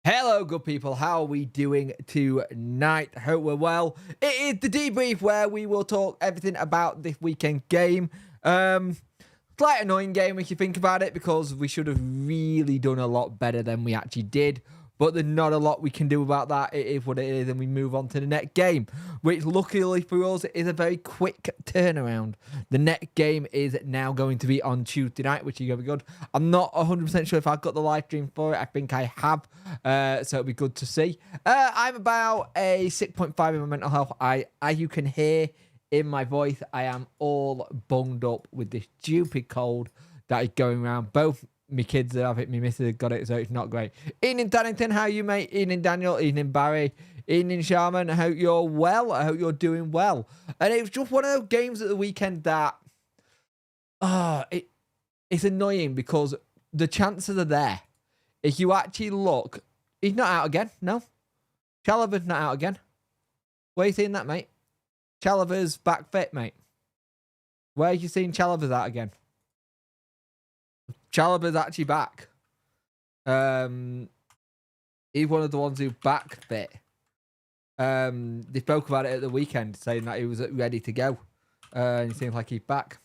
Hello, good people. How are we doing tonight? Hope we're well. It is the debrief where we will talk everything about this weekend game. Slight annoying game if you think about it, because we should have really done a lot better than we actually did. But there's not a lot we can do about that. It is what it is, and we move on to the next game, which luckily for us is a very quick turnaround. The next game is now going to be on Tuesday night, which is going to be good. I'm not 100% sure if I've got the live stream for it. I think I have, so it'll be good to see. I'm about a 6.5 in my mental health. As you can hear in my voice, I am all bunged up with this stupid cold that is going around. Both my kids have it, my missus got it, so it's not great. Evening, Dannington, how are you, mate? Evening, Daniel. Evening, Barry. Evening, Sharman. I hope you're well. I hope you're doing well. And it was just one of those games at the weekend that, it's annoying because the chances are there. If you actually look, he's not out again. No, Chalaver's not out again. Where are you seeing that, mate? Chalaver's back fit, mate. Where are you seeing Chalaver's out again? Chalaver's actually back. He's one of the ones who's back fit. They spoke about it at the weekend, saying that he was ready to go. And it seems like he's back.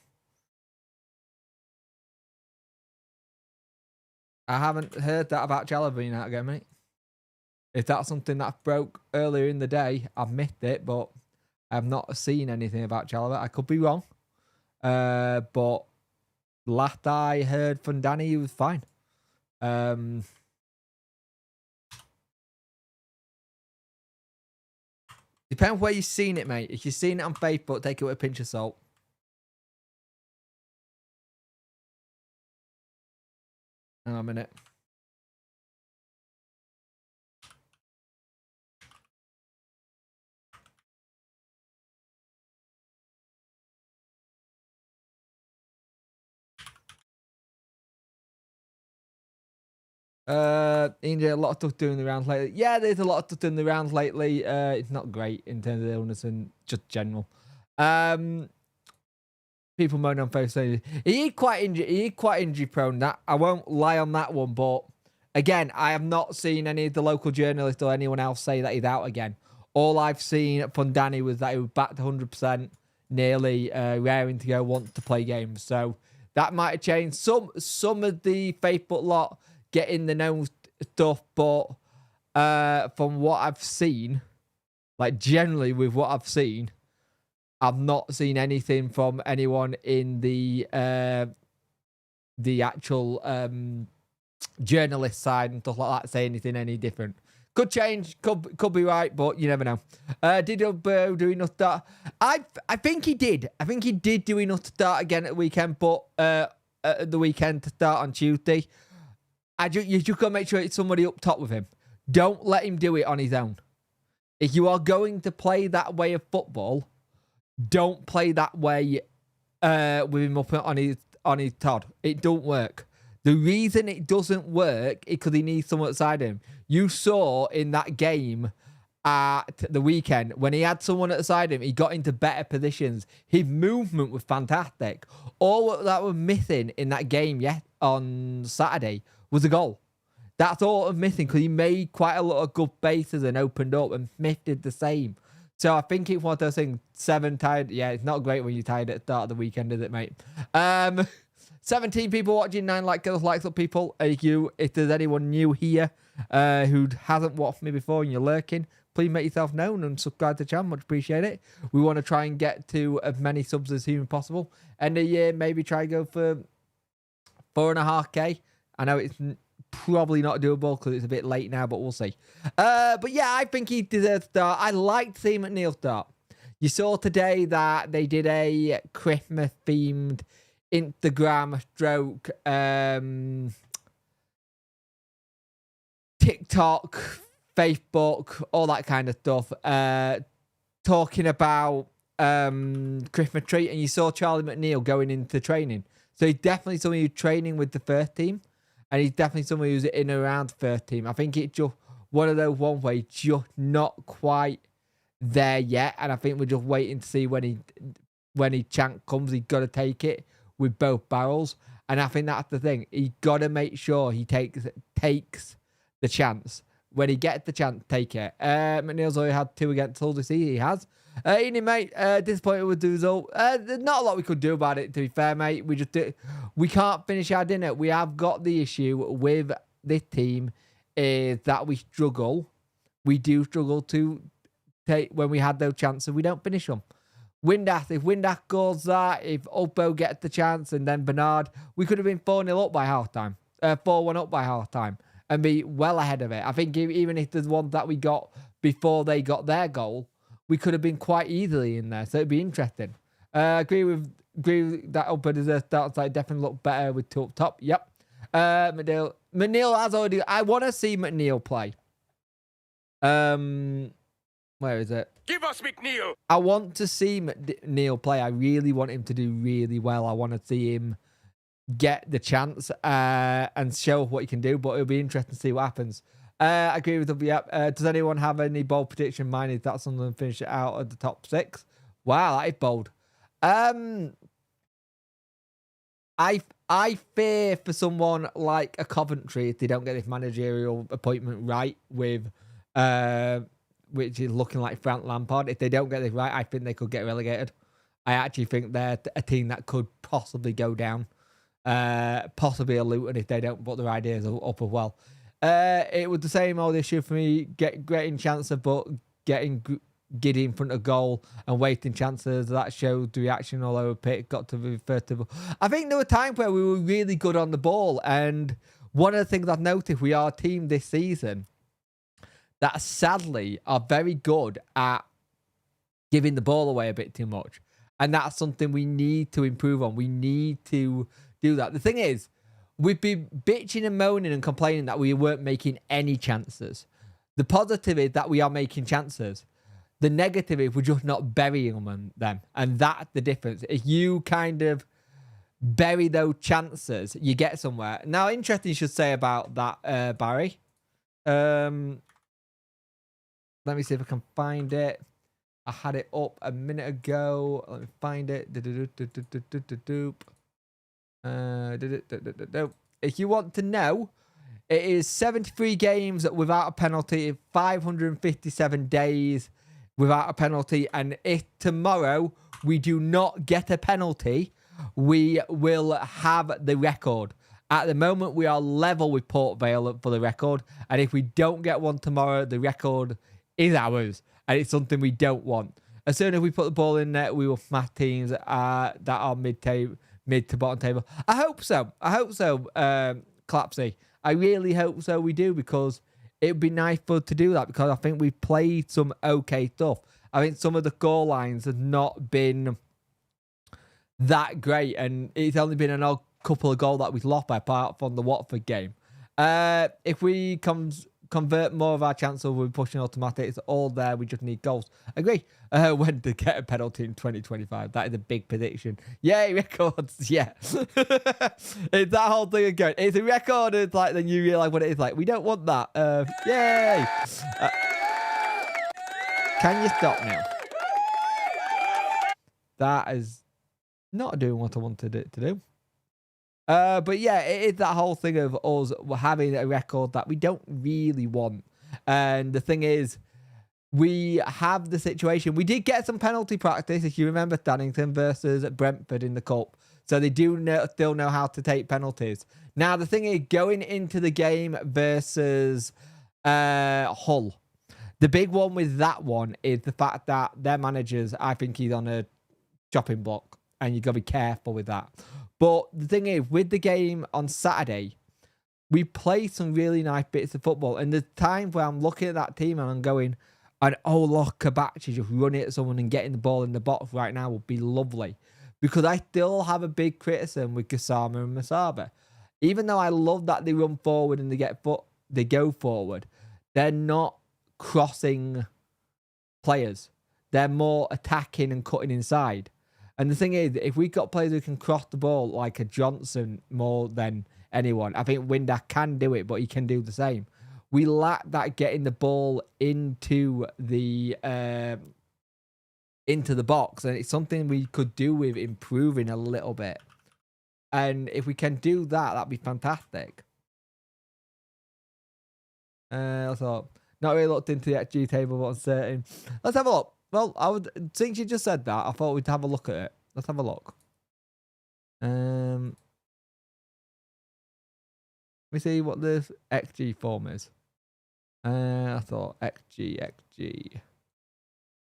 I haven't heard that about Chalaver being out again, mate. If that's something that broke earlier in the day, I've missed it, but I've not seen anything about Chalaver. I could be wrong. But last I heard from Danny, he was fine. Depends where you've seen it, mate. If you've seen it on Facebook, take it with a pinch of salt. Hang on a minute. India, a lot of stuff doing the rounds lately. Yeah, there's a lot of stuff doing the rounds lately. It's not great in terms of illness and just general. People moan on Facebook saying he is quite injury prone. That I won't lie on that one, but again, I have not seen any of the local journalists or anyone else say that he's out again. All I've seen from Danny was that he was back to 100%, nearly raring to go, wants to play games. So that might have changed. Some of the Facebook lot getting the known stuff, but from what I've seen, like generally with what I've seen, I've not seen anything from anyone in the actual journalist side and stuff like that say anything any different. Could change, could be right, but you never know. Did Burrow do enough start? I think he did. I think he did do enough to start again at the weekend, but at the weekend to start on Tuesday. You just got to make sure it's somebody up top with him. Don't let him do it on his own. If you are going to play that way of football, don't play that way with him up on his Todd. It don't work. The reason it doesn't work is because he needs someone outside him. You saw in that game at the weekend, when he had someone at the side of him, he got into better positions. His movement was fantastic. All that was missing in that game on Saturday was a goal. That's all I'm missing, because he made quite a lot of good bases and opened up, and Smith did the same. So I think it's one of those things. 7 tired. Yeah, it's not great when you're tired at the start of the weekend, is it, mate? 17 people watching, 9 likes up, people. If there's anyone new here who hasn't watched me before and you're lurking, please make yourself known and subscribe to the channel. Much appreciate it. We want to try and get to as many subs as human possible. End of the year, maybe try and go for 4.5K. I know it's probably not doable because it's a bit late now, but we'll see. But yeah, I think he deserves to start. I liked seeing McNeil start. You saw today that they did a Christmas-themed Instagram stroke TikTok, Facebook, all that kind of stuff, talking about Christmas tree, and you saw Charlie McNeil going into training. So he's definitely someone who's training with the first team, and he's definitely someone who's in and around the first team. I think it's just one of those one way, just not quite there yet, and I think we're just waiting to see when he chance comes. He's got to take it with both barrels. And I think that's the thing. He got to make sure he takes the chance. When he gets the chance, take it. McNeil's already had 2 against Hull this season. He has. Eating, mate, disappointed with the result. There's not a lot we could do about it, to be fair, mate. We can't finish our dinner. We have got the issue with this team is that we struggle. We do struggle to take when we had those chances. We don't finish them. Windass, if Windass goals that, if Uppo gets the chance, and then Bernard, we could have been 4-0 up by half-time. 4-1 up by half-time. And be well ahead of it. I think even if there's one that we got before they got their goal, we could have been quite easily in there. So it'd be interesting. Agree with that Uppo deserves start side. Definitely look better with 2 up top. Yep. McNeil has already... I want to see McNeil play. Where is it? Give us McNeil. I want to see McNeil play. I really want him to do really well. I want to see him get the chance and show what he can do, but it'll be interesting to see what happens. I agree with them. Yep. Does anyone have any bold prediction? Mine is that Sunderland finish it out at the top 6. Wow, that is bold. I fear for someone like a Coventry if they don't get this managerial appointment right with which is looking like Frank Lampard. If they don't get this right, I think they could get relegated. I actually think they're a team that could possibly go down. Possibly a Luton if they don't put their ideas up as well. It was the same old issue for me, getting chances, but getting giddy in front of goal and wasting chances. That showed the reaction all over pitch. Got to be first of all. I think there were times where we were really good on the ball, and one of the things I've noticed, we are a team this season that sadly are very good at giving the ball away a bit too much. And that's something we need to improve on. We need to do that. The thing is, we've been bitching and moaning and complaining that we weren't making any chances. The positive is that we are making chances. The negative is we're just not burying them. And that's the difference. If you kind of bury those chances, you get somewhere. Now, interesting you should say about that, Barry. Let me see if I can find it. I had it up a minute ago. Let me find it. If you want to know, it is 73 games without a penalty, 557 days without a penalty. And if tomorrow we do not get a penalty, we will have the record. At the moment, we are level with Port Vale for the record. And if we don't get one tomorrow, the record is ours. And it's something we don't want. As soon as we put the ball in net, we will smash teams that are mid to bottom table. I hope so. I hope so, Clapsy. I really hope so we do, because it would be nice for us to do that, because I think we've played some okay stuff. I think some of the goal lines have not been that great, and it's only been an odd couple of goals that we've lost apart from the Watford game. If we convert more of our chances, we're pushing automatic. It's all there. We just need goals. Agree. When to get a penalty in 2025. That is a big prediction. Yay, records. Yeah. It's that whole thing again. It's a record. It's like, then you realise what it is like. We don't want that. Yay. Can you stop now? That is not doing what I wanted it to do. But yeah, it is that whole thing of us having a record that we don't really want. And the thing is, we have the situation. We did get some penalty practice, if you remember, Stannington versus Brentford in the Cup. So they do still know how to take penalties. Now, the thing is, going into the game versus Hull, the big one with that one is the fact that their managers, I think he's on a chopping block. And you've got to be careful with that. But the thing is, with the game on Saturday, we played some really nice bits of football. And there's times where I'm looking at that team and I'm going, and oh, look, Kabachi just running at someone and getting the ball in the box right now would be lovely. Because I still have a big criticism with Gassama and Masaba. Even though I love that they run forward and they go forward, they're not crossing players. They're more attacking and cutting inside. And the thing is, if we've got players who can cross the ball like a Johnson more than anyone, I think Windass can do it, but he can do the same. We lack that getting the ball into the box, and it's something we could do with improving a little bit. And if we can do that, that'd be fantastic. I thought, not really looked into the XG table, but I'm certain. Let's have a look. Well, since you just said that, I thought we'd have a look at it. Let's have a look. Let me see what the XG form is. I thought XG.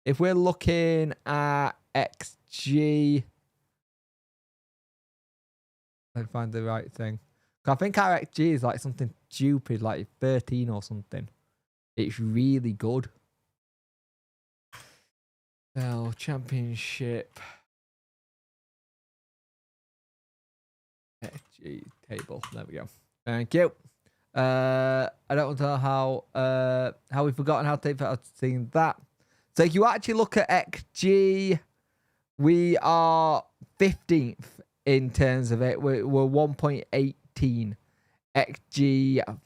If we're looking at XG, let's find the right thing. I think our XG is like something stupid, like 13 or something. It's really good. Oh, championship. XG table. There we go. Thank you. I don't know how we've forgotten how to take that. I've seen that. So if you actually look at XG, we are 15th in terms of it. We're 1.18 XG.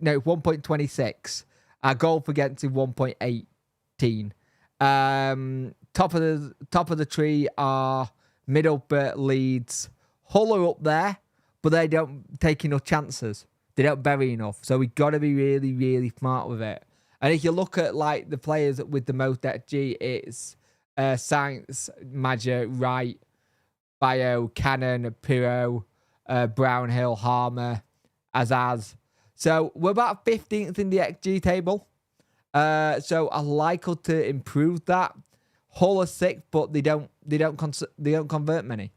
No, 1.26. Our goal for getting to 1.18. Top of the tree are Middlesbrough, Leeds, Hull are up there, but they don't take enough chances. They don't bury enough. So we got to be really, really smart with it. And if you look at like the players with the most XG, it's Sainz, Madger, Wright, Bio, Cannon, Pirro, Brownhill, Harmer, Azaz. So we're about 15th in the XG table. So I like us to improve that. Hull are 6th, but they don't convert many.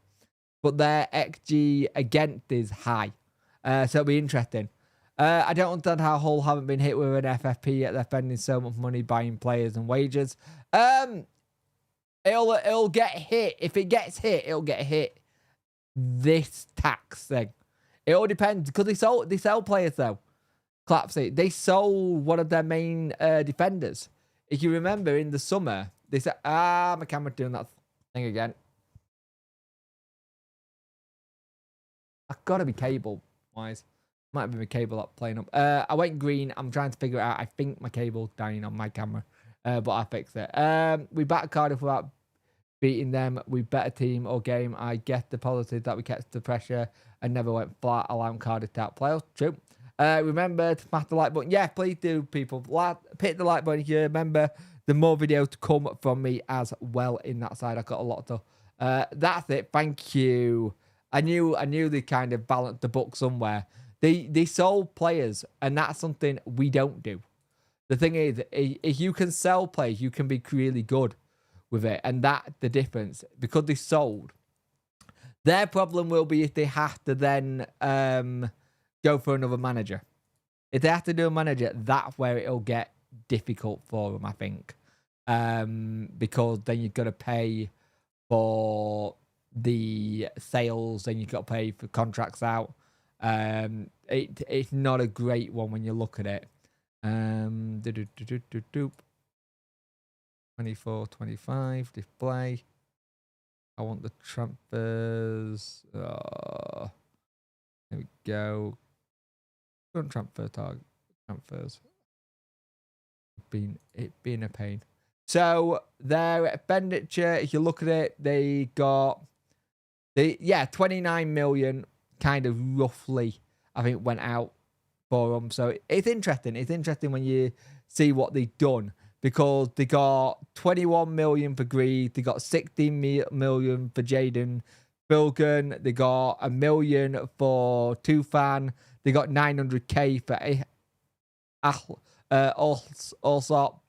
But their XG against is high. So it'll be interesting. I don't understand how Hull haven't been hit with an FFP yet. They're spending so much money buying players and wages. It'll get hit. If it gets hit, it'll get hit. This tax thing. It all depends because they sell players though. Clapsy. They sold one of their main defenders. If you remember in the summer, they said, my camera's doing that thing again. I've got to be cable wise. Might be my cable up playing up. I went green. I'm trying to figure it out. I think my cable's dying on my camera. But I fixed it. We backed Cardiff without beating them. We better team or game. I get the positive that we kept the pressure and never went flat, allowing Cardiff to outplay us. True. Remember to smash the like button. Yeah, please do, people. Hit the like button if you remember. The more videos to come from me as well in that side. I've got a lot to. That's it. Thank you. I knew they kind of balanced the book somewhere. They sold players, and that's something we don't do. The thing is, if you can sell players, you can be really good with it, and that's the difference. Because they sold, their problem will be if they have to then go for another manager. If they have to do a manager, that's where it'll get difficult for them, I think. Because then you've got to pay for the sales, and you've got to pay for contracts out. It's not a great one when you look at it. 24, 25 display. I want the transfers. There we go. Don't transfer target transfers. It being a pain. So their expenditure, if you look at it, they got 29 million kind of roughly, I think, went out for them. So it's interesting. It's interesting when you see what they've done, because they got 21 million for Greed, they got 16 million for Jaden Bilgan, they got $1 million for Tufan, they got 900k for Allsop.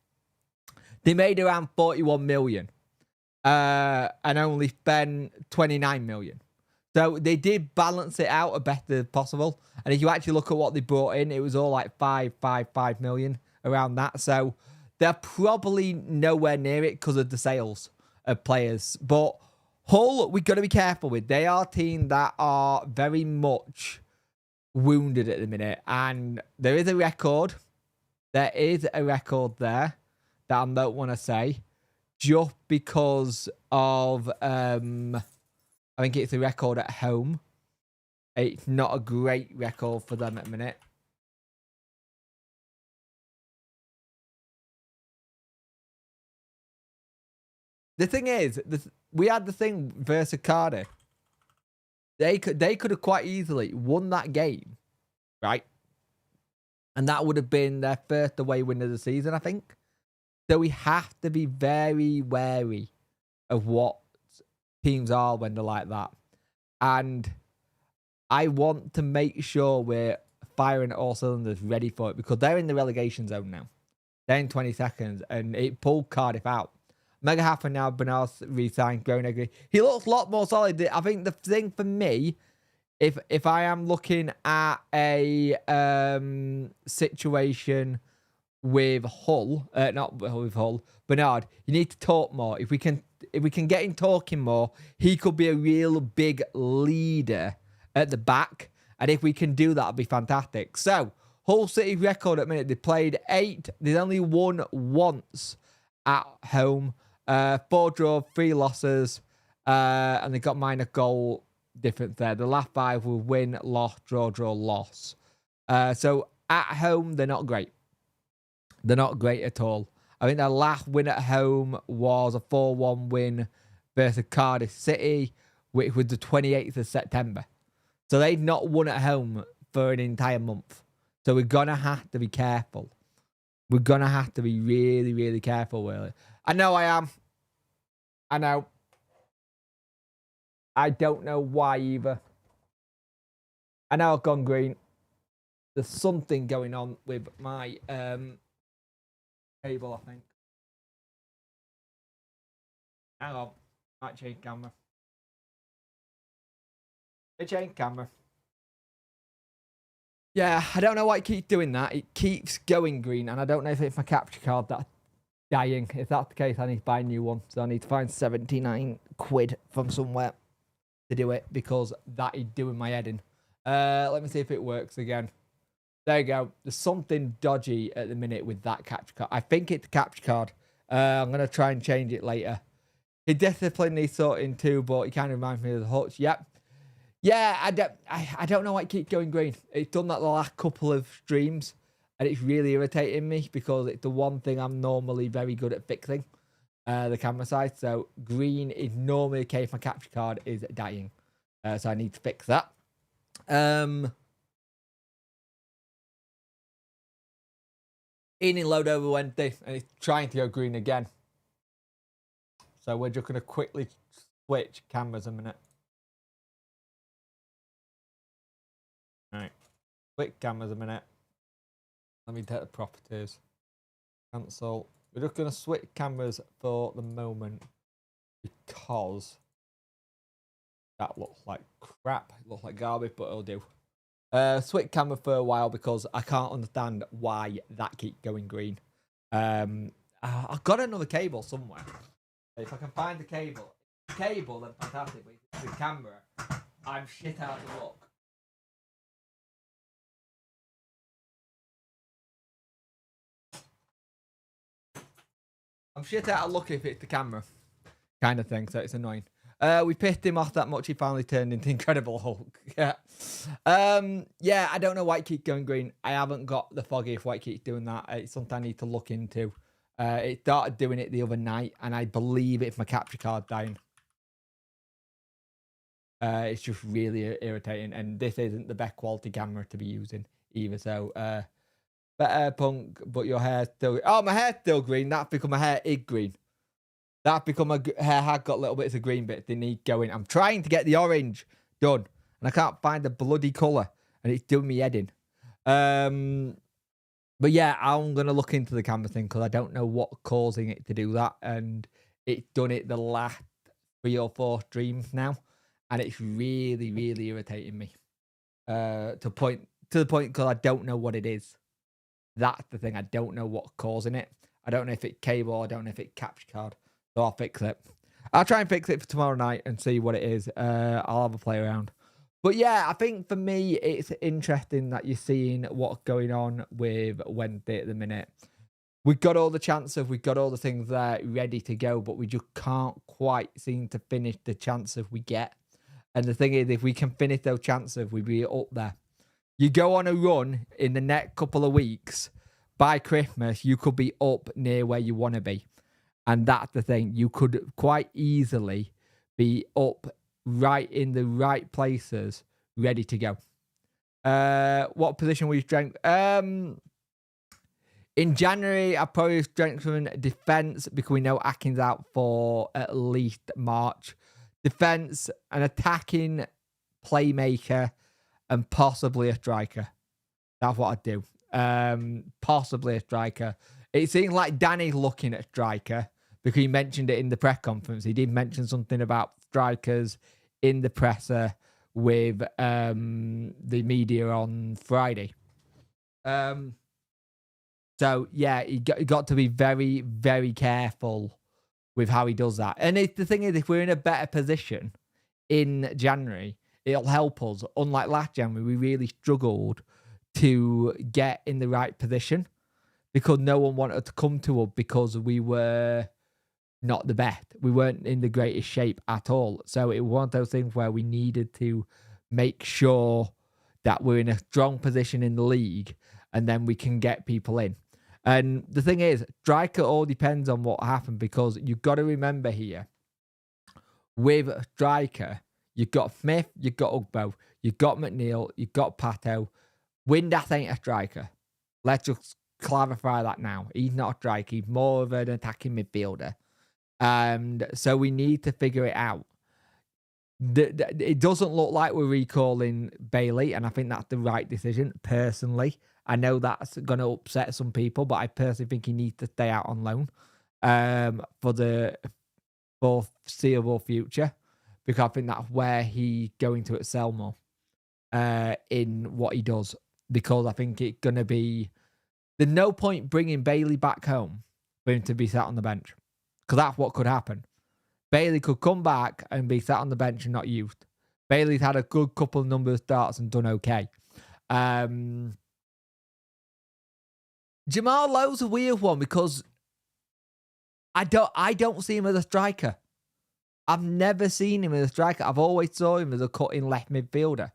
They made around 41 million and only spent 29 million. So they did balance it out as best as possible. And if you actually look at what they brought in, it was all like 5 million around that. So they're probably nowhere near it because of the sales of players. But Hull, we've got to be careful with. They are a team that are very much wounded at the minute. And there is a record. There is a record there that I don't want to say. Just because of... I think it's a record at home. It's not a great record for them at the minute. The thing is, we had the thing versus Cardiff. They could have quite easily won that game, right? And that would have been their first away win of the season, I think. So we have to be very wary of what teams are when they're like that. And I want to make sure we're firing all cylinders ready for it, because they're in the relegation zone now. They're in 20 seconds, and it pulled Cardiff out. Mega happy now. Bernard's re-signed. Groningen. He looks a lot more solid. I think the thing for me, if I am looking at a situation with Hull, not with Hull, Bernard, you need to talk more. If we can get him talking more, he could be a real big leader at the back. And if we can do that, it'd be fantastic. So, Hull City record at the minute, they played 8. They only won once at home. 4 draws, 3 losses. And they got minor goal difference there. The last 5 were win, loss, draw, loss. So, at home, they're not great. They're not great at all. I think their last win at home was a 4-1 win versus Cardiff City, which was the 28th of September. So they've not won at home for an entire month. So we're going to have to be careful. We're going to have to be really, really careful with it. I know I am. I know. I don't know why either. I know I've gone green. There's something going on with my cable, I think. Hang on. Might change camera. Change camera. Yeah, I don't know why it keeps doing that. It keeps going green, and I don't know if it's my capture card that's dying. If that's the case, I need to buy a new one. So I need to find 79 quid from somewhere to do it, because that is doing my head in. Let me see if it works again. There you go. There's something dodgy at the minute with that capture card. I think it's the capture card. I'm going to try and change it later. His discipline needs sorting too, but he kind of reminds me of the Hutch. Yep. Yeah, I don't know why it keeps going green. It's done that the last couple of streams, and it's really irritating me, because it's the one thing I'm normally very good at fixing, the camera side. So green is normally the case. My capture card is dying, so I need to fix that. Eating load over Wednesday, and it's trying to go green again. So we're just going to quickly switch cameras a minute. Right, quick cameras a minute. Let me take the properties. Cancel. We're just going to switch cameras for the moment, because that looks like crap. It looks like garbage, but it'll do. Switch camera for a while, because I can't understand why that keeps going green. I've got another cable somewhere. If I can find the cable, then fantastic. But the camera, I'm shit out of luck. I'm shit out of luck if it's the camera kind of thing, so it's annoying. We pissed him off that much, he finally turned into Incredible Hulk. Yeah. Yeah, I don't know why it keeps going green. I haven't got the foggy if why it keeps doing that. It's something I need to look into. It started doing it the other night, and I believe it's my capture card dying. It's just really irritating, and this isn't the best quality camera to be using either, so... Better Punk, but your hair's still... Oh, my hair's still green. That's because my hair is green. That's because my hair had got little bits of green bits. They need going. I'm trying to get the orange done, and I can't find the bloody colour, and it's doing me head in. But yeah, I'm going to look into the camera thing, because I don't know what's causing it to do that, and it's done it the last 3 or 4 streams now, and it's really, really irritating me. To the point, because I don't know what it is. That's the thing. I don't know what's causing it. I don't know if it's cable. I don't know if it's capture card. So I'll fix it. I'll try and fix it for tomorrow night and see what it is. I'll have a play around. But yeah, I think for me, it's interesting that you're seeing what's going on with Wednesday at the minute. We've got all the chances. We've got all the things there ready to go, but we just can't quite seem to finish the chances we get. And the thing is, if we can finish those chances, we'll be up there. You go on a run in the next couple of weeks, by Christmas, you could be up near where you want to be. And that's the thing. You could quite easily be up right in the right places, ready to go. What position will you strengthen? In January, I probably strengthen defense because we know Akin's out for at least March. Defense, an attacking playmaker, and possibly a striker. That's what I'd do. Possibly a striker. It seems like Danny's looking at striker because he mentioned it in the press conference. He did mention something about strikers in the presser with the media on Friday. So, yeah, he got to be very, very careful with how he does that. And the thing is, if we're in a better position in January, it'll help us. Unlike last January, we really struggled to get in the right position because no one wanted to come to us because we were not the best. We weren't in the greatest shape at all. So it was one of those things where we needed to make sure that we're in a strong position in the league and then we can get people in. And the thing is, striker all depends on what happened because you've got to remember here, with a striker, you've got Smith, you've got Ugbo, you've got McNeil, you've got Pato. Windass ain't a striker. Let's just clarify that now. He's not a striker. He's more of an attacking midfielder. And so we need to figure it out. It doesn't look like we're recalling Bailey, and I think that's the right decision, personally. I know that's going to upset some people, but I personally think he needs to stay out on loan for the foreseeable future, because I think that's where he's going to excel more in what he does, because I think it's going to be... There's no point bringing Bailey back home for him to be sat on the bench, because that's what could happen. Bailey could come back and be sat on the bench and not used. Bailey's had a good couple of number of starts and done okay. Jamal Lowe's a weird one because I don't see him as a striker. I've never seen him as a striker. I've always saw him as a cutting left midfielder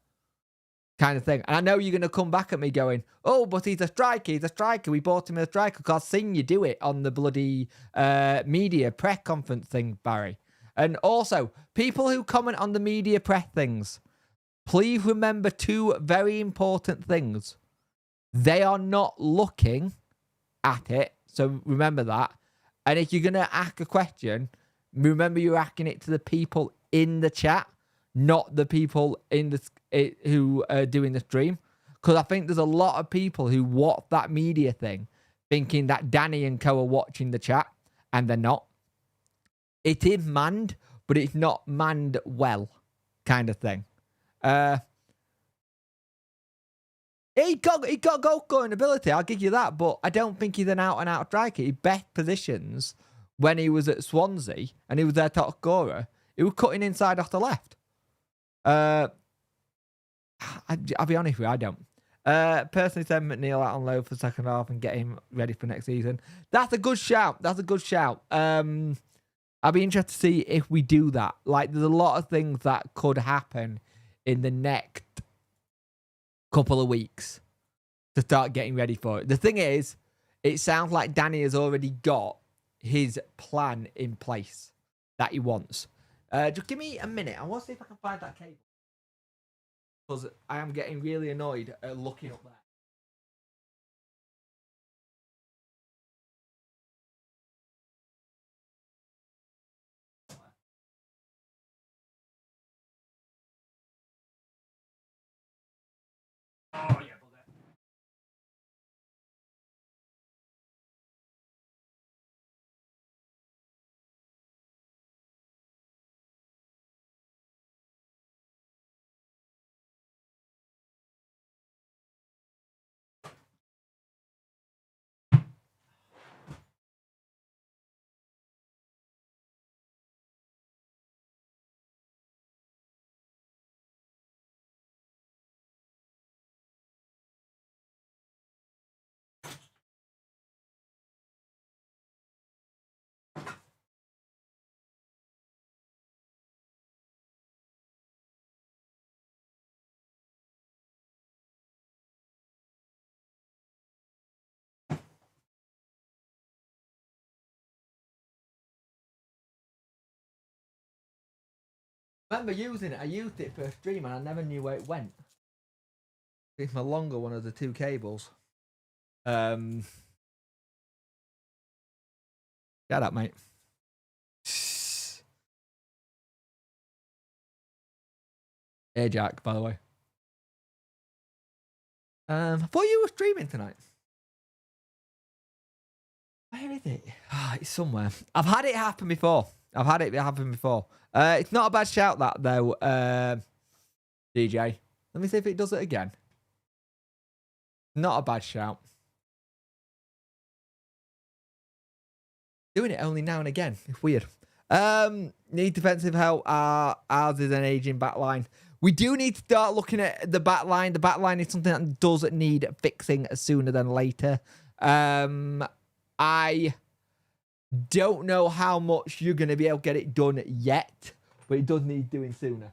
kind of thing. And I know you're going to come back at me going, oh, but he's a striker. He's a striker. We bought him as a striker because I've seen you do it on the bloody media press conference thing, Barry. And also, people who comment on the media press things, please remember two very important things. They are not looking at it, so remember that. And if you're going to ask a question, remember you're asking it to the people in the chat, not the people in the who are doing the stream. Because I think there's a lot of people who watch that media thing thinking that Danny and co are watching the chat, and they're not. It is manned, but it's not manned well, kind of thing. He got goal scoring ability, I'll give you that, but I don't think he's an out-and-out striker. His best positions when he was at Swansea and he was their top scorer, he was cutting inside off the left. I'll be honest with you, I don't. Personally, send McNeil out on loan for the second half and get him ready for next season. That's a good shout. That's a good shout. I'll be interested to see if we do that. Like, there's a lot of things that could happen in the next couple of weeks to start getting ready for it. The thing is, it sounds like Danny has already got his plan in place that he wants. Just give me a minute. I want to see if I can find that cable, because I am getting really annoyed at looking up there. Oh, yeah. remember using it. I used it for a stream and I never knew where it went. It's my longer one of the two cables. Shut up, mate. Hey, Jack, by the way. I thought you were streaming tonight. Where is it? Oh, it's somewhere. I've had it happen before. It's not a bad shout, that, though, DJ. Let me see if it does it again. Not a bad shout. Doing it only now and again. It's weird. Need defensive help. Ours is an aging backline. We do need to start looking at the backline. The backline is something that does need fixing sooner than later. I don't know how much you're going to be able to get it done yet, but it does need doing sooner.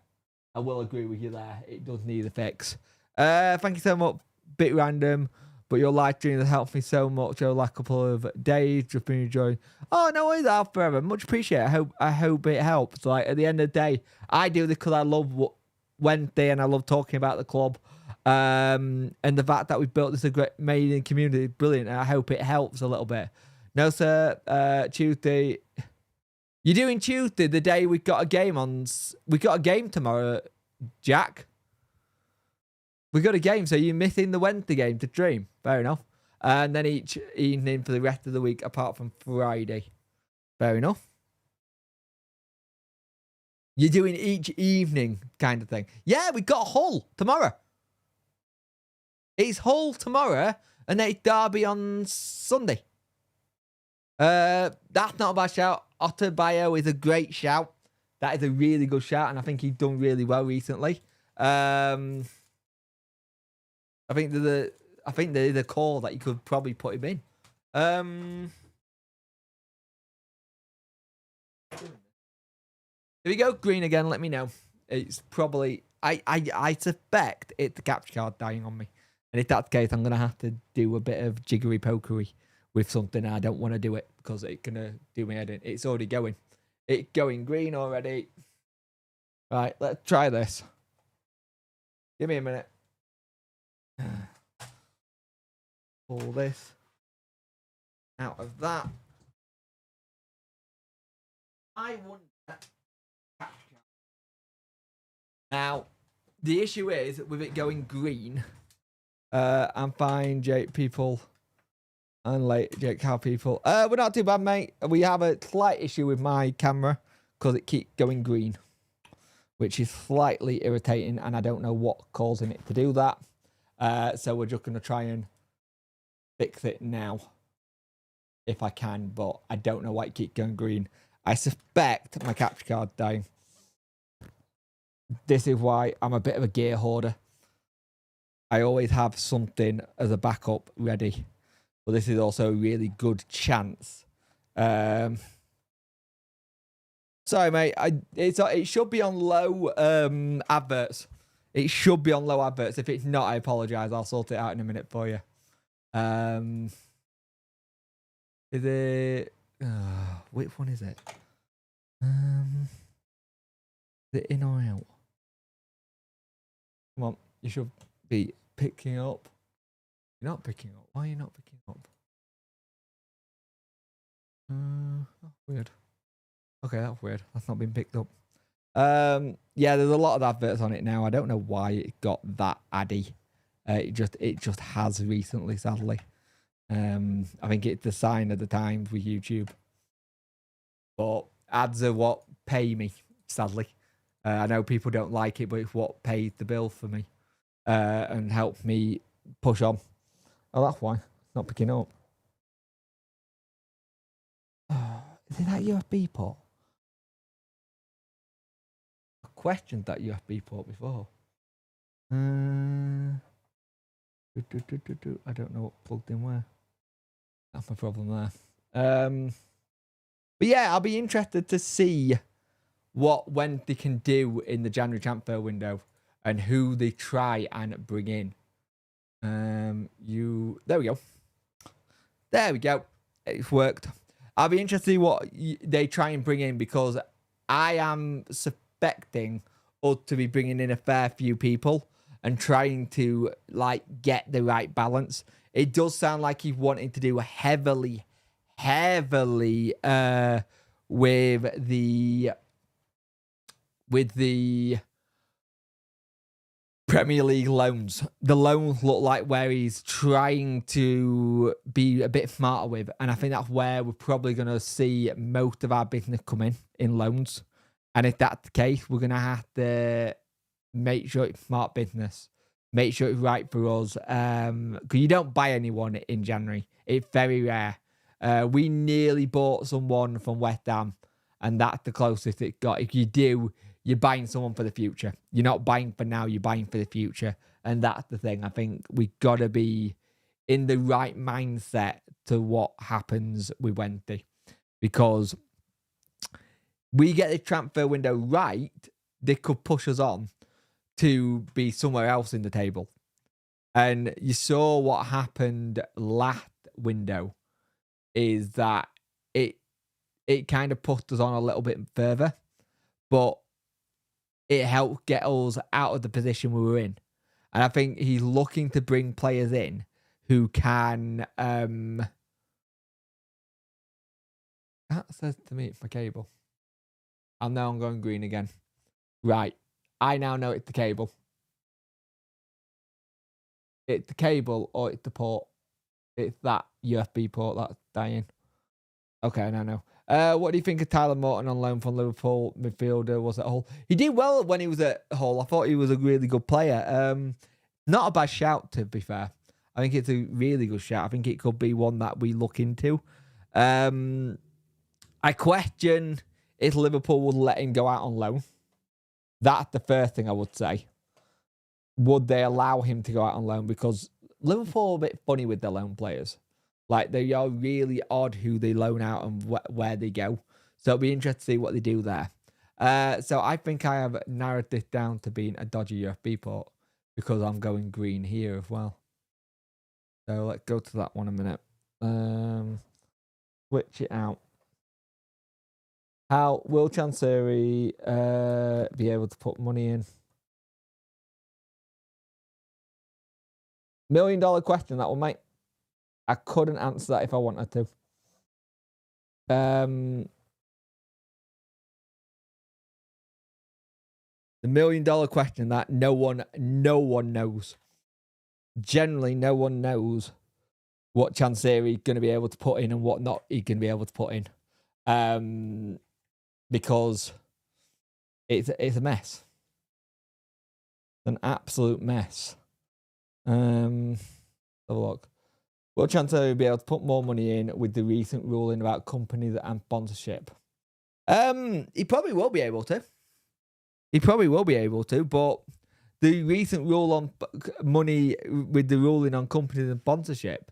I will agree with you there. It does need a fix. Thank you so much. Bit random, but your live stream has helped me so much over the last couple of days. Just been enjoying. Oh, no worries, Al, forever. Much appreciated. I hope it helps. Like, at the end of the day, I do this because I love Wednesday and I love talking about the club. And the fact that we've built this amazing community is brilliant. And I hope it helps a little bit. No, sir. Tuesday. You're doing Tuesday, the day we got a game on. We got a game tomorrow, Jack. We got a game, so you're missing the Wednesday game to stream. Fair enough. And then each evening for the rest of the week, apart from Friday. Fair enough. You're doing each evening kind of thing. Yeah, we got Hull tomorrow. It's Hull tomorrow, and then it's Derby on Sunday. That's not a bad shout. Otter Bio is a great shout. That is a really good shout, and I think he's done really well recently. I think there's a call that you could probably put him in. If you go green again, let me know. It's probably I suspect it's the capture card dying on me. And if that's the case, I'm gonna have to do a bit of jiggery pokery with something. I don't want to do it because it's gonna do me head in. It's already going. It's going green already. Right, let's try this. Give me a minute. Pull this out of that. I wonder. Now, the issue is with it going green. I'm fine, Jake people. And late, Jake cow people. We're not too bad, mate. We have a slight issue with my camera because it keeps going green, which is slightly irritating, and I don't know what's causing it to do that. So we're just going to try and fix it now, if I can, but I don't know why it keeps going green. I suspect my capture card dying. This is why I'm a bit of a gear hoarder. I always have something as a backup ready, but this is also a really good chance. Sorry, mate. It should be on low adverts. It should be on low adverts. If it's not, I apologise. I'll sort it out in a minute for you. Is it... which one is it? Is it in or out? Come on. You should be picking up. You're not picking up. Why are you not picking up? Weird. Okay, that's weird. That's not been picked up. Yeah, there's a lot of adverts on it now. I don't know why it got that addy. It just has recently, sadly. I think it's the sign of the times with YouTube. But ads are what pay me, sadly. I know people don't like it, but it's what pays the bill for me and helps me push on. Oh, that's why. It's not picking up. Is it that USB port? I questioned that USB port before. I don't know what plugged in where. That's my problem there. But yeah, I'll be interested to see when they can do in the January transfer window and who they try and bring in. There we go. There we go. It's worked. I'll be interested to see what they try and bring in because I am expecting us to be bringing in a fair few people and trying to like get the right balance. It does sound like he's wanting to do heavily with the Premier League loans. The loans look like where he's trying to be a bit smarter with. And I think that's where we're probably going to see most of our business come in loans. And if that's the case, we're going to have to make sure it's smart business. Make sure it's right for us. Because you don't buy anyone in January. It's very rare. We nearly bought someone from West Ham. And that's the closest it got. If you do, you're buying someone for the future. You're not buying for now, you're buying for the future. And that's the thing. I think we've got to be in the right mindset to what happens with Wednesday. Because we get the transfer window right, they could push us on to be somewhere else in the table. And you saw what happened last window is that it kind of pushed us on a little bit further. But it helped get us out of the position we were in. And I think he's looking to bring players in who can... that says to me it's my cable. I know I'm going green again. Right. I now know it's the cable. It's the cable or it's the port. It's that USB port that's dying. Okay, I now know. What do you think of Tyler Morton on loan from Liverpool midfielder? Was at Hull? He did well when he was at Hull. I thought he was a really good player. Not a bad shout, to be fair. I think it's a really good shout. I think it could be one that we look into. I question if Liverpool would let him go out on loan. That's the first thing I would say. Would they allow him to go out on loan? Because Liverpool are a bit funny with their loan players. Like, they are really odd who they loan out and where they go. So it'll be interesting to see what they do there. So I think I have narrowed this down to being a dodgy USB port because I'm going green here as well. So let's go to that one a minute. Switch it out. How will Chansiri be able to put money in? $1 million question, that one, mate. I couldn't answer that if I wanted to. The $1 million question that no one knows. Generally, no one knows what Chansiri is going to be able to put in and what not he's going to be able to put in. Because it's a mess. An absolute mess. Have a look. Will Chansiri be able to put more money in with the recent ruling about companies and sponsorship? He probably will be able to. He probably will be able to, but the recent rule on money with the ruling on companies and sponsorship,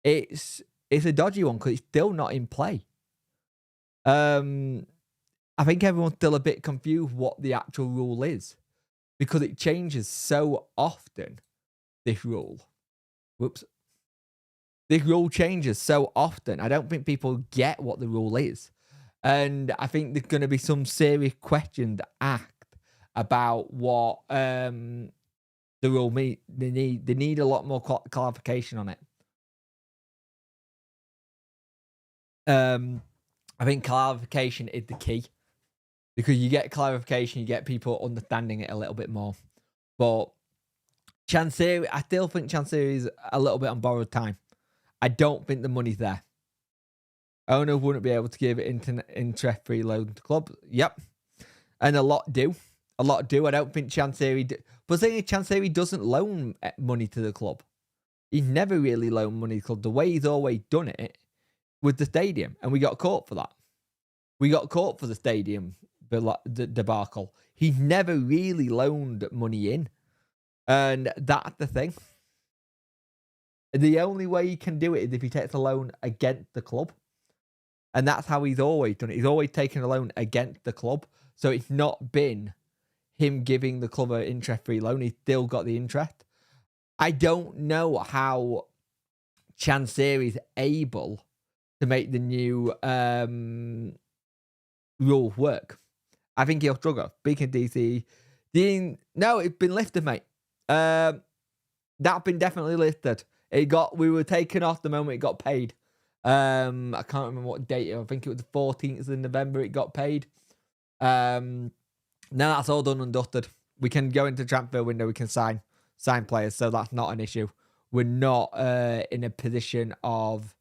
it's a dodgy one because it's still not in play. I think everyone's still a bit confused what the actual rule is because it changes so often, this rule. Whoops. This rule changes so often. I don't think people get what the rule is. And I think there's going to be some serious questions asked about what the rule means. They need a lot more clarification on it. I think clarification is the key. Because you get clarification, you get people understanding it a little bit more. But Chansiri, I still think Chansiri is a little bit on borrowed time. I don't think the money's there. Owner wouldn't be able to give interest-free loan to club. Yep. And a lot do. A lot do. I don't think Chansiri... But the thing is, Chansiri doesn't loan money to the club. He's never really loaned money to the club. The way he's always done it with the stadium. And we got caught for that. We got caught for the stadium debacle. He's never really loaned money in. And that's the thing. The only way he can do it is if he takes a loan against the club. And that's how he's always done it. He's always taken a loan against the club. So it's not been him giving the club an interest-free loan. He's still got the interest. I don't know how Chansiri is able to make the new rule work. I think he'll struggle. Speaking DC, no, it's been lifted, mate. That's been definitely lifted. We were taken off the moment it got paid. I can't remember what date. I think it was the 14th of November it got paid. Now that's all done and dusted. We can go into the transfer window. We can sign players, so that's not an issue. We're not in a position of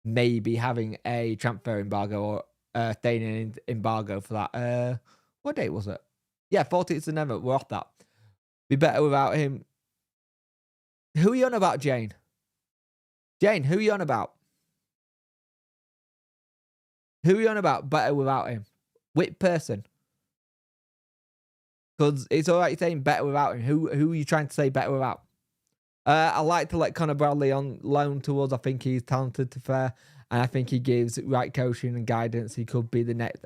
maybe having a transfer embargo or staying in embargo for that. What date was it? Yeah, 14th of November. We're off that. Be better without him. Who are you on about, Jane? Jane, who are you on about? Who are you on about better without him? Which person? Because it's all right saying better without him. Who are you trying to say better without? I like to let Connor Bradley on loan to us. I think he's talented to fair. And I think he gives right coaching and guidance. He could be the next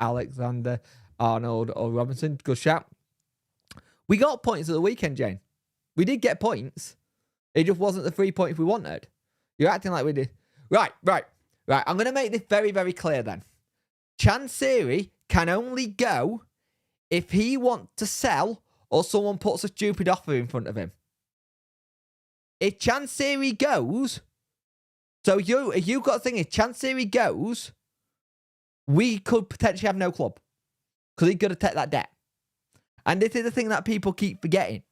Alexander Arnold or Robinson. Good shout. We got points at the weekend, Jane. We did get points. It just wasn't the 3 points we wanted. You're acting like we did. Right. I'm going to make this very, very clear then. Chansiri can only go if he wants to sell or someone puts a stupid offer in front of him. If Chansiri goes, so you got to think, if Chansiri goes, we could potentially have no club because he's going to take that debt. And this is the thing that people keep forgetting.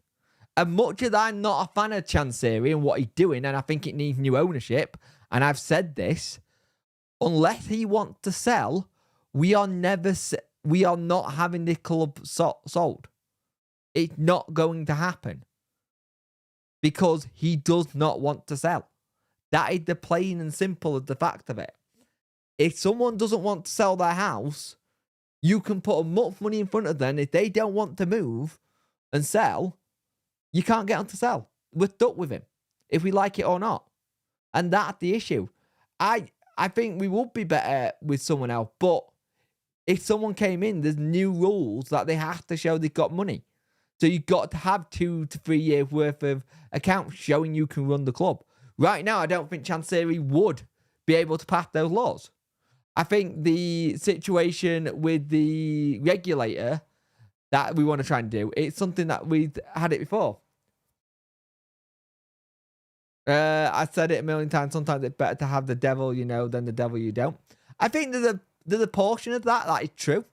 And much as I'm not a fan of Chansiri and what he's doing, and I think it needs new ownership, and I've said this, unless he wants to sell, we are not having this club sold. It's not going to happen. Because he does not want to sell. That is the plain and simple of the fact of it. If someone doesn't want to sell their house, you can put enough money in front of them. If they don't want to move and sell, you can't get them to sell. We're stuck with him, if we like it or not. And that's the issue. I think we would be better with someone else. But if someone came in, there's new rules that they have to show they've got money. So you've got to have 2 to 3 years worth of accounts showing you can run the club. Right now, I don't think Chansiri would be able to pass those laws. I think the situation with the regulator that we want to try and do, it's something that we've had it before. I said it a million times. Sometimes it's better to have the devil you know than the devil you don't. I think there's a portion of that is true.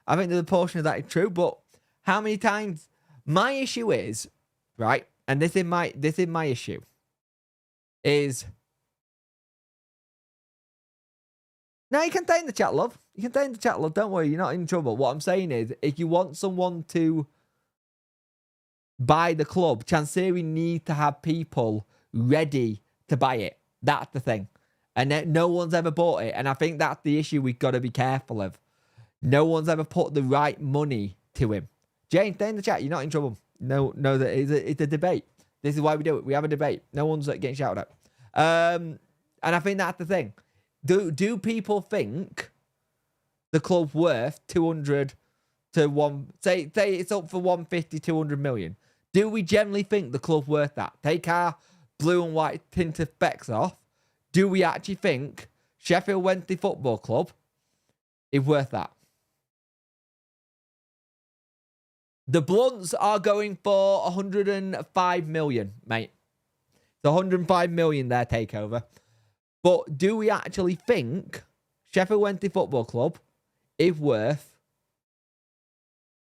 I think there's a portion of that is true, but how many times? My issue is, right, and this is my issue, is... Now, you can stay in the chat, love. You can stay in the chat, love. Don't worry, you're not in trouble. What I'm saying is, if you want someone to buy the club, Chansiri need to have people ready to buy it. That's the thing. And no one's ever bought it. And I think that's the issue we've got to be careful of. No one's ever put the right money to him. Jane, stay in the chat. You're not in trouble. No, that it's a debate. This is why we do it. We have a debate. No one's getting shouted at. And I think that's the thing. Do people think the club's worth 200 to 1... Say it's up for 150, 200 million. Do we generally think the club's worth that? Take our blue and white tinted specs off. Do we actually think Sheffield Wednesday Football Club is worth that? The Blunts are going for 105 million, mate. It's 105 million their takeover. But do we actually think Sheffield Wednesday Football Club is worth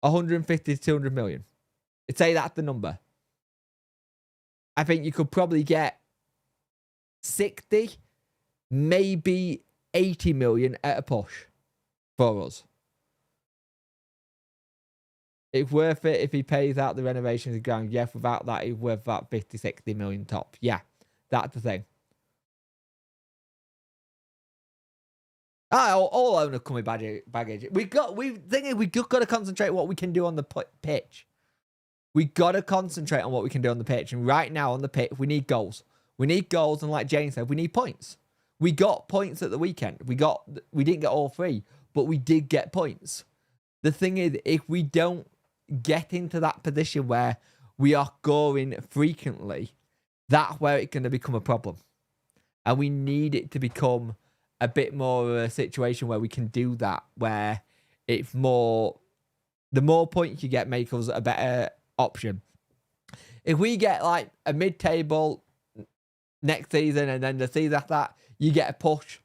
150 to 200 million? I'd say that's the number. I think you could probably get 60, maybe 80 million at a push for us. It's worth it if he pays out the renovations and ground. Yeah, without that, it's worth about 50, 60 million top. Yeah, that's the thing. All owners come with baggage. We've just got to concentrate on what we can do on the pitch. We got to concentrate on what we can do on the pitch. And right now on the pitch, we need goals. We need goals, and like Jane said, we need points. We got points at the weekend. We didn't get all 3, but we did get points. The thing is, if we don't get into that position where we are scoring frequently, that's where it's going to become a problem. And we need it to become a bit more of a situation where we can do that, where it's more, the more points you get make us a better option. If we get like a mid-table next season and then the season after that, you get a push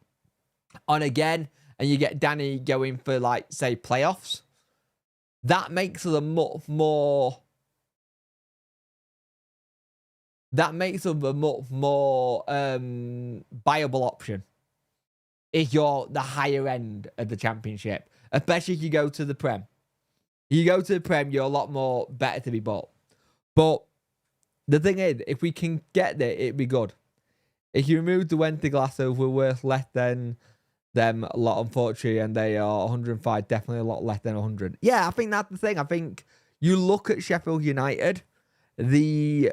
on again and you get Danny going for like, say, playoffs, that makes us a much more... That makes us a much more viable option if you're the higher end of the championship, especially if you go to the Prem. You go to the Prem, you're a lot more better to be bought. But the thing is, if we can get there, it'd be good. If you remove the Wentiglasses, we're worth less than them a lot, unfortunately, and they are 105, definitely a lot less than 100. Yeah, I think that's the thing. I think you look at Sheffield United, the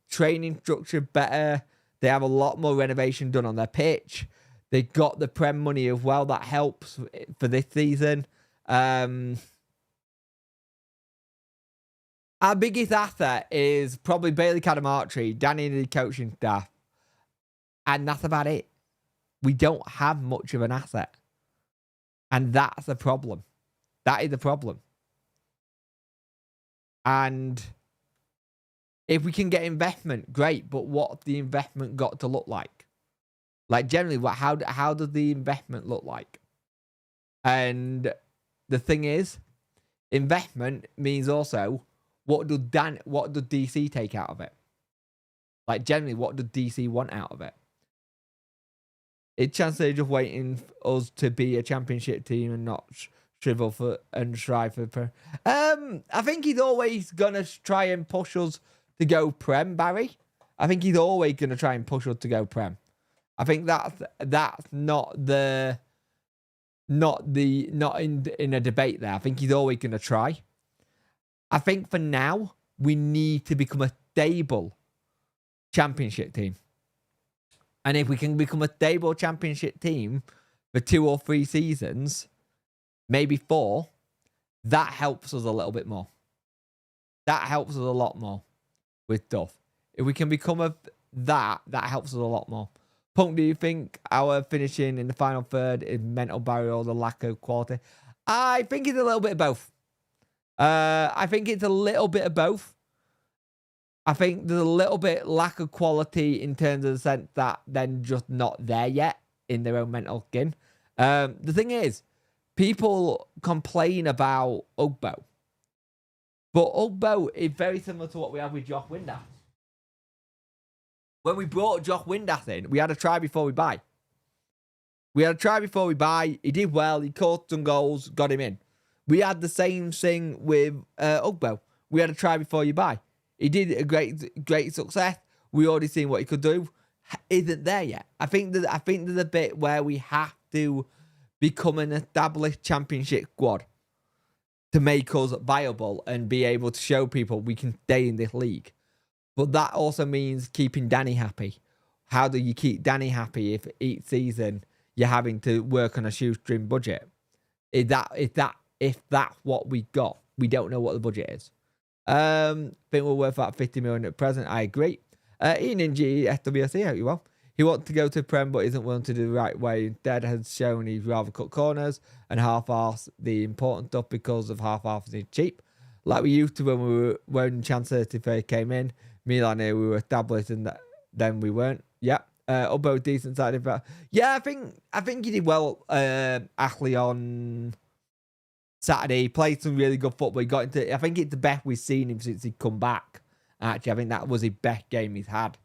training structure better. They have a lot more renovation done on their pitch. They got the Prem money as well. That helps for this season. Our biggest asset is probably Bailey Cadamartri, Danny and the coaching staff. And that's about it. We don't have much of an asset. And that's a problem. That is the problem. And if we can get investment, great. But what's the investment got to look like? Like, generally, how does the investment look like? And the thing is, investment means also, what does DC take out of it? Like, generally, what does DC want out of it? It's chance they're just waiting for us to be a championship team and not shrivel for and strive for. I think he's always gonna try and push us to go Prem, Barry. I think he's always gonna try and push us to go Prem. I think that's not in a debate there. I think he's always gonna try. I think for now we need to become a stable championship team. And if we can become a stable championship team for 2 or 3 seasons, maybe 4, that helps us a little bit more. That helps us a lot more with stuff. If we can become that helps us a lot more. Punk, do you think our finishing in the final third is mental barrier or the lack of quality? I think it's a little bit of both. I think it's a little bit of both. I think there's a little bit lack of quality in terms of the sense that they're just not there yet in their own mental skin. The thing is, people complain about Ugbo. But Ugbo is very similar to what we have with Josh Windass. When we brought Josh Windass in, we had a try before we buy. He did well. He caught some goals, got him in. We had the same thing with Ugbo. We had a try before you buy. He did a great success. We already seen what he could do. Isn't there yet. I think there's a bit where we have to become an established championship squad to make us viable and be able to show people we can stay in this league. But that also means keeping Danny happy. How do you keep Danny happy if each season you're having to work on a shoestring budget? If that's what we got, we don't know what the budget is. Think we're worth about 50 million at present. I agree. Ian in GSWC, hope you well. He wants to go to Prem, but isn't willing to do the right way. Instead, has shown he'd rather cut corners and half-arse the important stuff because of half-arsing cheap. Like we used to when Chance 33 came in. Milan here, we were established, and then we weren't. Yeah. Ubbo, decent side of that. Yeah, I think he did well, Ashley, on Saturday. He played some really good football. He got into, I think it's the best we've seen him since he'd come back. Actually, I think that was his best game he's had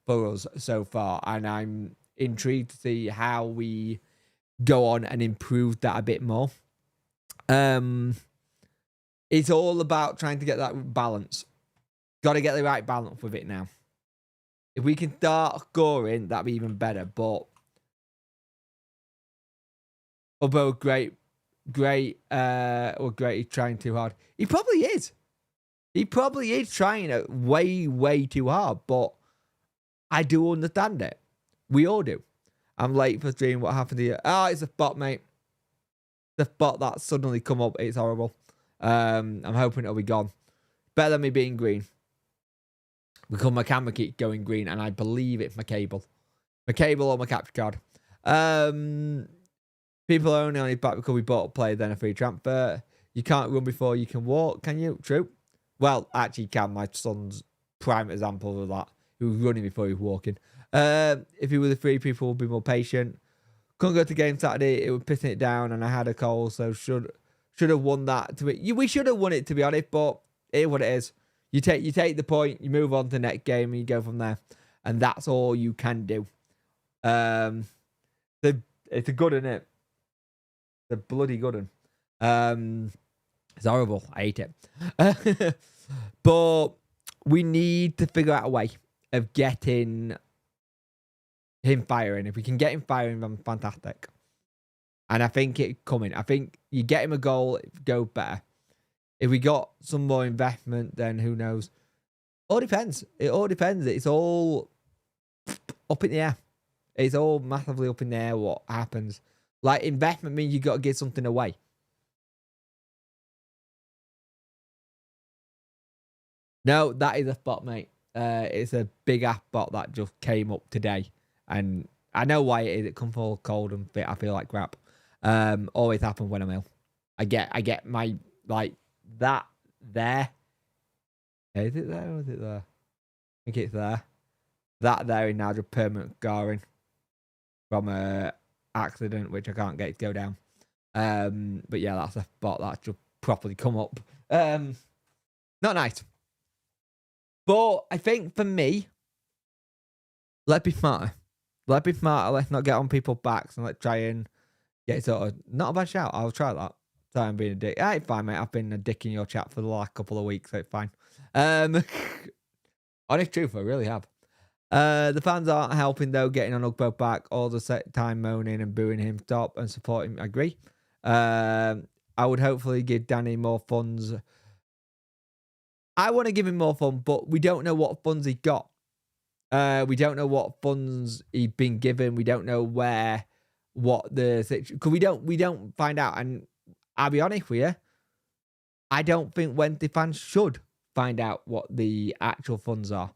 for us so far. And I'm intrigued to see how we go on and improve that a bit more. It's all about trying to get that balance. Got to get the right balance with it now. If we can start scoring, that'd be even better. But although great, he's trying too hard. He probably is. He probably is trying it way too hard. But I do understand it. We all do. I'm late for stream. What happened to you? Oh, it's a bot, mate. The bot that suddenly come up. It's horrible. I'm hoping it'll be gone. Better than me being green. Because my camera keeps going green, and I believe it's my cable. My cable or my capture card. People are only on his back because we bought a player, then a free transfer. You can't run before you can walk, can you? True. Well, actually, you can. My son's prime example of that. He was running before he was walking. If he was a free, people would be more patient. Couldn't go to game Saturday. It was pissing it down, and I had a call, so should have won that. We should have won it, to be honest, but it is what it is. You take the point, you move on to the next game, and you go from there. And that's all you can do. It's a good one, isn't it? The bloody good one. It's horrible. I hate it. But we need to figure out a way of getting him firing. If we can get him firing, then fantastic. And I think it's coming. I think you get him a goal, it go better. If we got some more investment, then who knows? All depends. It all depends. It's all up in the air. It's all massively up in the air what happens. Like, investment means you got to give something away. No, that is a bot, mate. It's a big ass bot that just came up today. And I know why it is. It comes all cold and fit. I feel like crap. Always happens when I'm ill. I get my, like, that there. Is it there or is it there? I think it's there. That there is now just permanent scarring from a accident, which I can't get to go down. But yeah, that's a bot that's just properly come up. Not nice. But I think for me, let's be smarter. Let's be smarter. Let's not get on people's backs and let's try and get sort of, not a bad shout. I'll try that. Sorry, I'm being a dick. Yeah, it's fine, mate. I've been a dick in your chat for the last couple of weeks, so it's fine. Honest truth, I really have. The fans aren't helping though, getting on Ugbo back all the set time moaning and booing him. Stop and support him. I agree. I would hopefully give Danny more funds. I want to give him more fun, but we don't know what funds he got. We don't know what funds he's been given. We don't know what the situation, because we don't find out. And I'll be honest with you, I don't think Wednesday fans should find out what the actual funds are.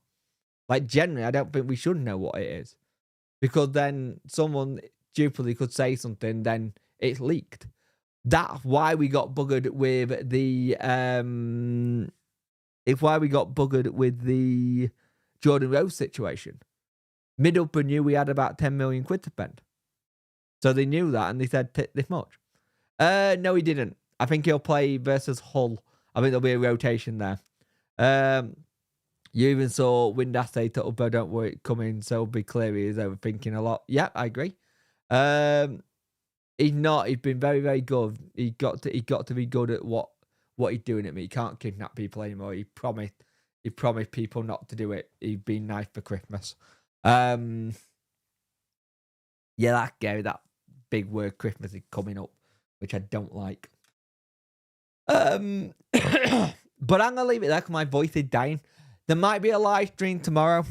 Like, generally, I don't think we should know what it is. Because then someone stupidly could say something, then it's leaked. That's why we got buggered with the Jordan Rose situation. Middlesbrough knew we had about 10 million quid to spend. So they knew that and they said this much. No, he didn't. I think he'll play versus Hull. I think there'll be a rotation there. You even saw Windass say to Ubbo, don't worry, coming, so be clear he is overthinking a lot. Yeah, I agree. He's not. He's been very, very good. He got to be good at what he's doing at me. He can't kidnap people anymore. He promised people not to do it. He's been nice for Christmas. Yeah, that's scary. That big word Christmas is coming up, which I don't like. But I'm gonna leave it there because my voice is dying. There might be a live stream tomorrow.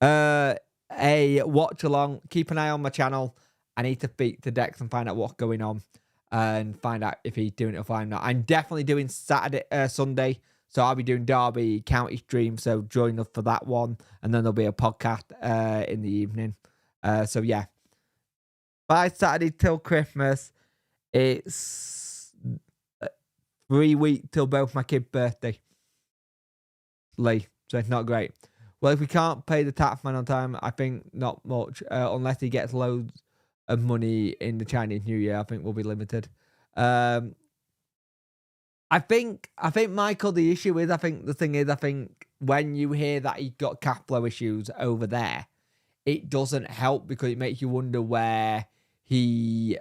A watch along. Keep an eye on my channel. I need to speak to Dex and find out what's going on and find out if he's doing it or if I'm not. I'm definitely doing Sunday. So I'll be doing Derby County stream. So join us for that one. And then there'll be a podcast in the evening. So yeah. By Saturday till Christmas, it's 3 weeks till both my kids' birthday. So it's not great. Well, if we can't pay the tax man on time, I think not much. Unless he gets loads of money in the Chinese New Year, I think we'll be limited. I think Michael, the issue is, I think when you hear that he's got cash flow issues over there, it doesn't help because it makes you wonder where the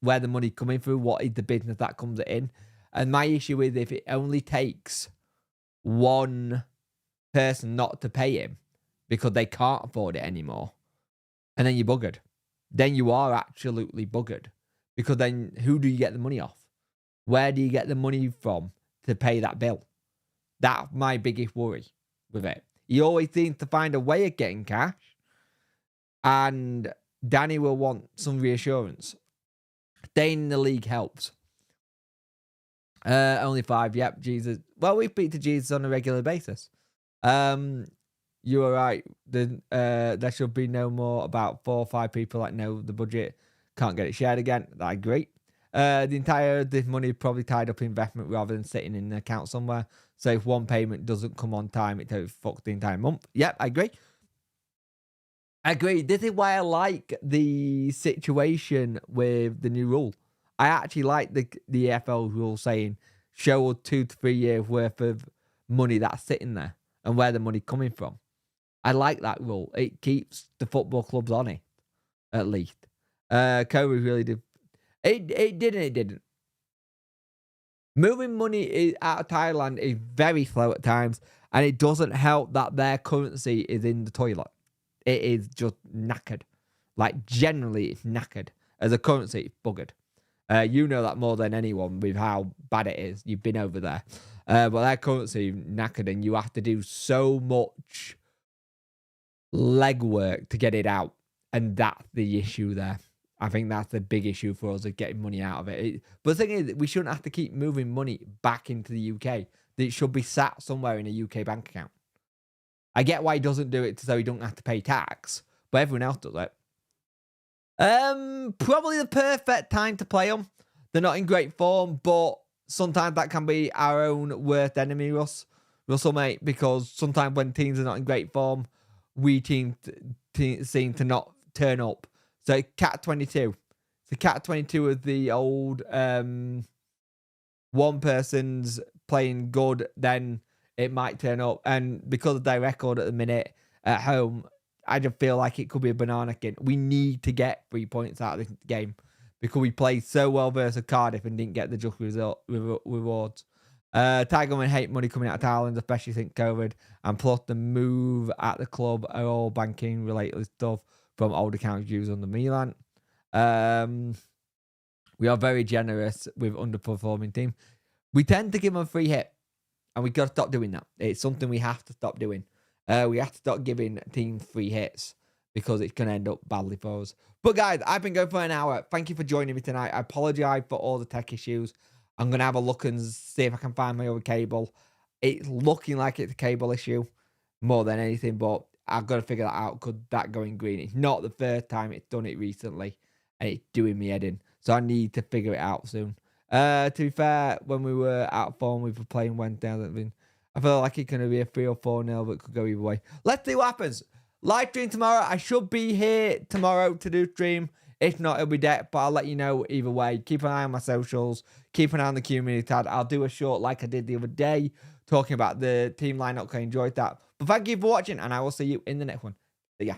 money coming through, what is the business that comes in. And my issue is if it only takes one person not to pay him because they can't afford it anymore, and then you're buggered. Then you are absolutely buggered, because then who do you get the money off? Where do you get the money from to pay that bill? That's my biggest worry with it. He always seems to find a way of getting cash, and Danny will want some reassurance. Staying in the league helps. Only 5. Yep, Jesus. Well, we speak to Jesus on a regular basis. You were right. There should be no more about 4 or 5 people that know the budget Can't get it shared again. I agree. This money probably tied up in investment rather than sitting in an account somewhere. So if one payment doesn't come on time, it totally fucks the entire month. Yep, I agree. I agree. This is why I like the situation with the new rule. I actually like the EFL rule saying show us 2 to 3 years worth of money that's sitting there and where the money coming from. I like that rule. It keeps the football clubs on it, at least. COVID really did. It didn't. Moving money out of Thailand is very slow at times, and it doesn't help that their currency is in the toilet. It is just knackered. Like, generally, it's knackered. As a currency, it's buggered. You know that more than anyone with how bad it is. You've been over there. But their currency is knackered, and you have to do so much legwork to get it out. And that's the issue there. I think that's the big issue for us, is getting money out of it. But the thing is, we shouldn't have to keep moving money back into the UK. It should be sat somewhere in a UK bank account. I get why he doesn't do it so he don't have to pay tax, but everyone else does it. Probably the perfect time to play them. They're not in great form, but sometimes that can be our own worst enemy, Russell, mate, because sometimes when teams are not in great form, we seem to not turn up. So Cat 22. So Cat 22 is the old one person's playing good, then it might turn up. And because of their record at the minute at home, I just feel like it could be a banana skin. We need to get 3 points out of this game because we played so well versus Cardiff and didn't get the just rewards. Tiger and hate money coming out of Thailand, especially since COVID. And plus the move at the club are all banking related stuff from old accounts used under Milan. We are very generous with underperforming team. We tend to give them a free hit. And we got to stop doing that. It's something we have to stop doing. We have to stop giving teams free hits because it's going to end up badly for us. But guys, I've been going for an hour. Thank you for joining me tonight. I apologize for all the tech issues. I'm going to have a look and see if I can find my other cable. It's looking like it's a cable issue more than anything, but I've got to figure that out because that going green. It's not the first time it's done it recently, and it's doing me head in. So I need to figure it out soon. To be fair, when we were out of form, we were playing Wednesday. I feel like it's going to be a 3 or 4-0, but it could go either way. Let's see what happens. Live stream tomorrow. I should be here tomorrow to do stream. If not, it'll be dead, but I'll let you know either way. Keep an eye on my socials. Keep an eye on the community tab. I'll do a short like I did the other day, talking about the team lineup. I enjoyed that. But thank you for watching, and I will see you in the next one. See ya.